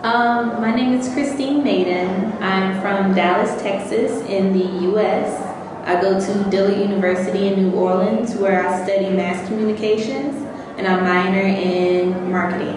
My name is Christine Maiden. I'm from Dallas, Texas, in the U.S. I go to Dillard University in New Orleans, where I study mass communications, and I minor in marketing.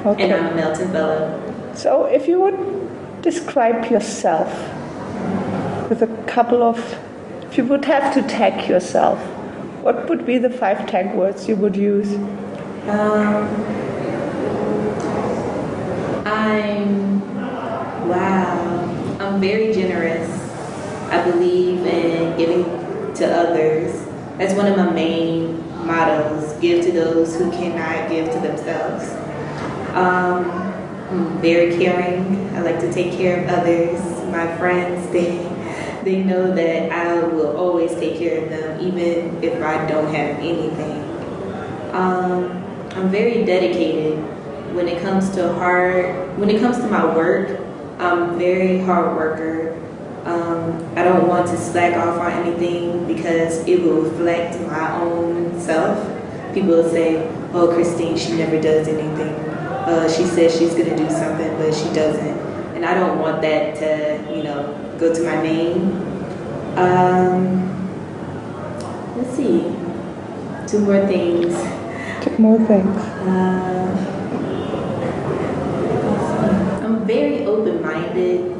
Okay. And I'm a Melton Fellow. So if you would describe yourself with a couple of, if you would have to tag yourself, what would be the 5 tag words you would use? I'm very generous. I believe in giving to others. That's one of my main mottos: give to those who cannot give to themselves. I'm very caring. I like to take care of others. My friends, they know that I will always take care of them, even if I don't have anything. I'm very dedicated. When it comes to my work, I'm a very hard worker. I don't want to slack off on anything because it will reflect my own self. People will say, "Oh, Christine, she never does anything. She says she's gonna do something, but she doesn't." And I don't want that to, go to my name. Let's see, 2 more things. 2 more things. I'm very open-minded.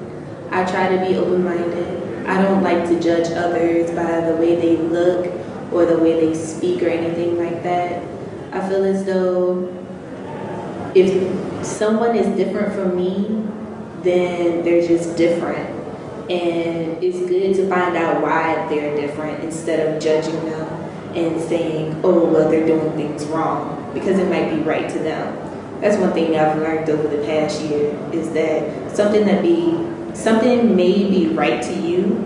I try to be open-minded. I don't like to judge others by the way they look or the way they speak or anything like that. I feel as though if someone is different from me, then they're just different. And it's good to find out why they're different instead of judging them and saying, "Oh, well, they're doing things wrong," because it might be right to them. That's one thing I've learned over the past year, is that something may be right to you,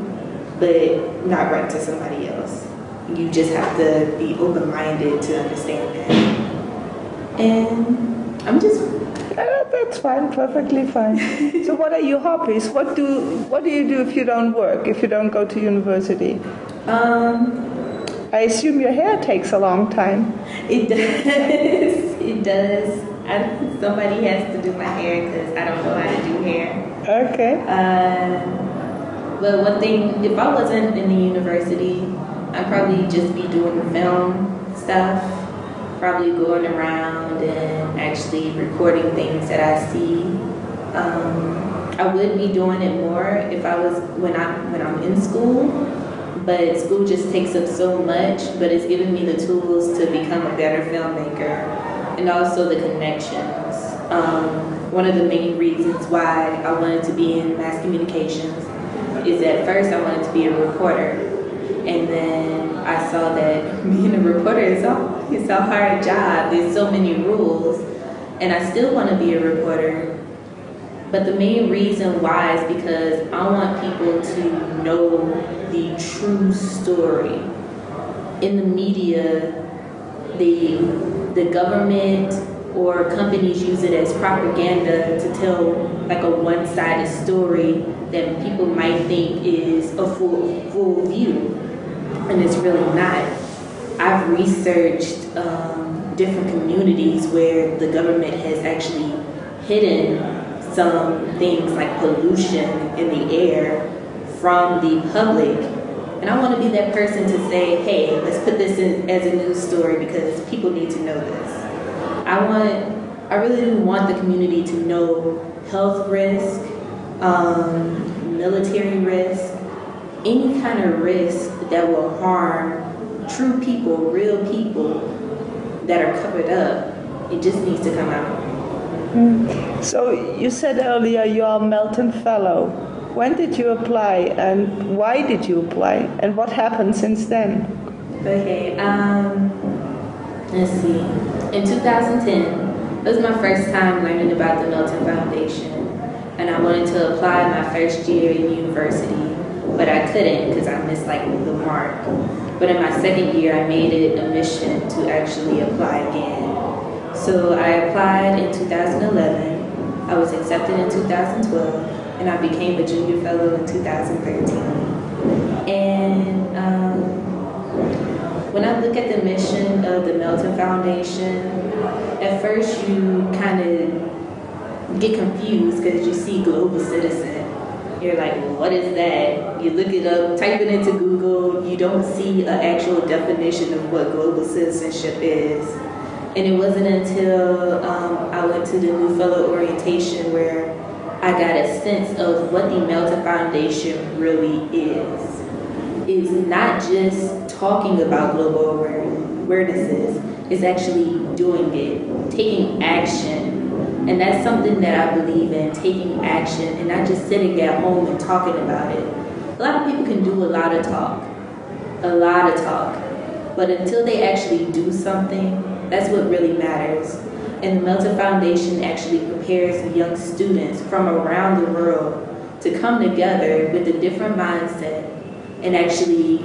but not right to somebody else. You just have to be open-minded to understand that. And I'm just... That's fine, perfectly fine. So what are your hobbies? What do you do if you don't work, if you don't go to university? I assume your hair takes a long time. It does. It does. Somebody has to do my hair because I don't know how to do hair. Okay. But one thing, if I wasn't in the university, I'd probably just be doing film stuff, probably going around and actually recording things that I see. I would be doing it more if I was when I'm in school, but school just takes up so much. But it's given me the tools to become a better filmmaker, and also the connections. One of the main reasons why I wanted to be in mass communications is at first I wanted to be a reporter, and then I saw that being a reporter is a hard job. There's so many rules, and I still want to be a reporter. But the main reason why is because I want people to know the true story. In the media, the government or companies use it as propaganda to tell like a one-sided story that people might think is a full view, and it's really not. I've researched different communities where the government has actually hidden some things like pollution in the air from the public. And I want to be that person to say, hey, let's put this in as a news story because people need to know this. I really do want the community to know health risk, military risk, any kind of risk that will harm true people, real people that are covered up. It just needs to come out. So you said earlier you are a Melton Fellow. When did you apply and why did you apply and what happened since then? Okay, let's see. In 2010, it was my first time learning about the Melton Foundation, and I wanted to apply my first year in university, but I couldn't because I missed like the mark. But in my second year, I made it a mission to actually apply again. So I applied in 2011, I was accepted in 2012, and I became a junior fellow in 2013. And when I look at the mission of the Melton Foundation, at first you kind of get confused because you see global citizen. You're like, well, what is that? You look it up, type it into Google, you don't see an actual definition of what global citizenship is. And it wasn't until I went to the New Fellow orientation where I got a sense of what the Melton Foundation really is. It's not just talking about global awarenesses, it's actually doing it, taking action. And that's something that I believe in, taking action and not just sitting at home and talking about it. A lot of people can do a lot of talk, but until they actually do something, that's what really matters. And the Melton Foundation actually prepares young students from around the world to come together with a different mindset and actually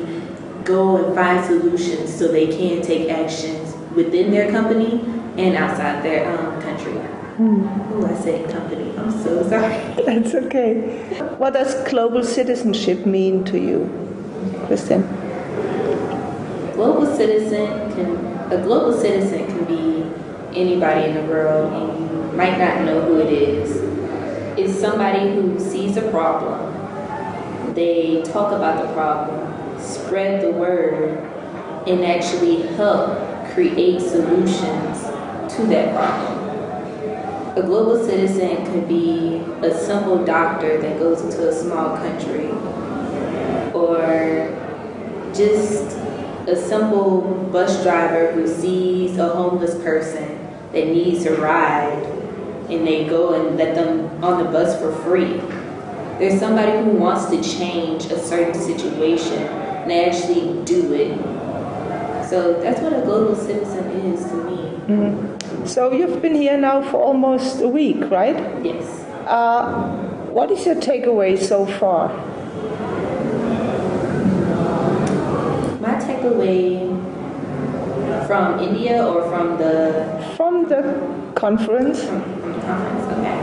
go and find solutions so they can take actions within their company and outside their country. Oh, I said company. I'm so sorry. That's okay. What does global citizenship mean to you, Kristen? A global citizen can be anybody in the world, and you might not know who it is. It's somebody who sees a problem. They talk about the problem, spread the word, and actually help create solutions to that problem. A global citizen could be a simple doctor that goes into a small country, or just a simple bus driver who sees a homeless person that needs a ride, and they go and let them on the bus for free. There's somebody who wants to change a certain situation, and they actually do it. So that's what a global citizen is to me. Mm-hmm. So you've been here now for almost a week, right? Yes. What is your takeaway so far? My takeaway from India or from the... From the conference. From the conference, okay.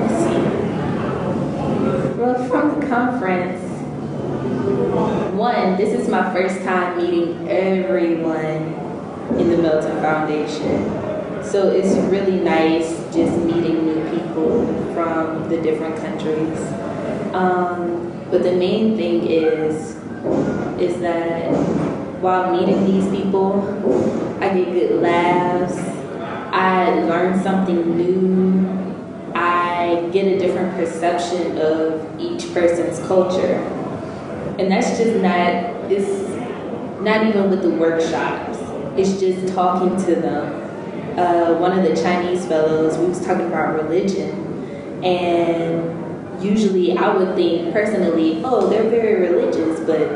Let's see. Well, from the conference, one, this is my first time meeting everyone in the Melton Foundation. So it's really nice just meeting new people from the different countries. But the main thing is that while meeting these people, I get good laughs, I learn something new, I get a different perception of each person's culture. And that's just it's not even with the workshops, it's just talking to them. One of the Chinese fellows, we was talking about religion, and usually I would think personally, oh, they're very religious, but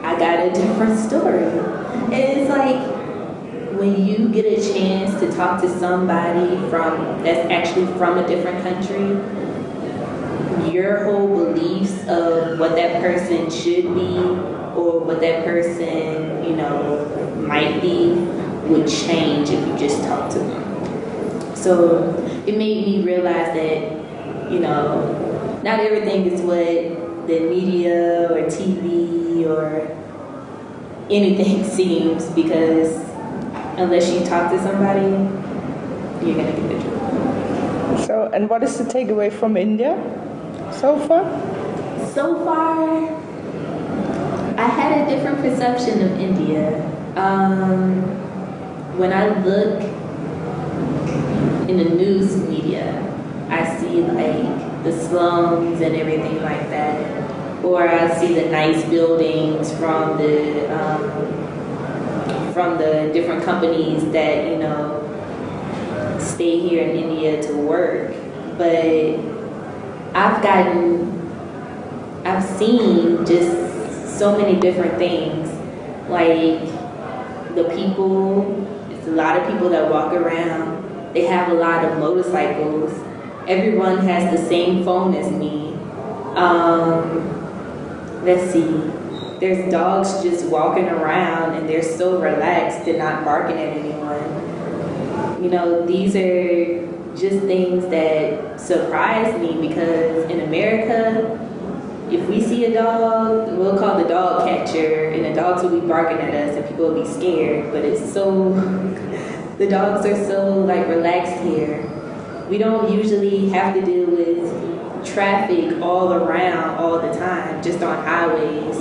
I got a different story. And it's like, when you get a chance to talk to somebody that's actually from a different country, your whole beliefs of what that person should be or what that person, might be would change if you just talk to them. So it made me realize that, not everything is what the media or TV or anything seems, because unless you talk to somebody, you're going to get the truth. So, and what is the takeaway from India so far? So far, I had a different perception of India. When I look in the news media, I see like the slums and everything like that, or I see the nice buildings from the different companies that stay here in India to work. But I've seen just so many different things, like the people. It's a lot of people that walk around. They have a lot of motorcycles. Everyone has the same phone as me. Let's see. There's dogs just walking around and they're so relaxed and not barking at anyone. These are just things that surprise me, because in America, if we see a dog, we'll call the dog catcher and the dogs will be barking at us and people will be scared. But it's so The dogs are so like relaxed here. We don't usually have to deal with traffic all around all the time, just on highways.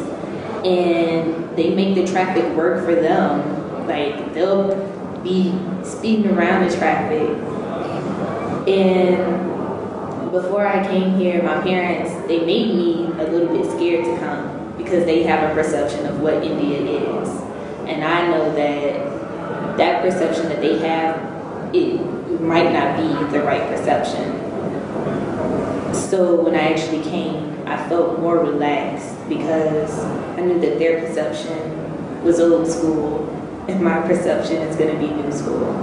And they make the traffic work for them. Like they'll be speeding around the traffic. And before I came here, my parents, they made me a little bit scared to come because they have a perception of what India is. And I know that that perception that they have, it might not be the right perception. So when I actually came, I felt more relaxed because I knew that their perception was old school and my perception is going to be new school.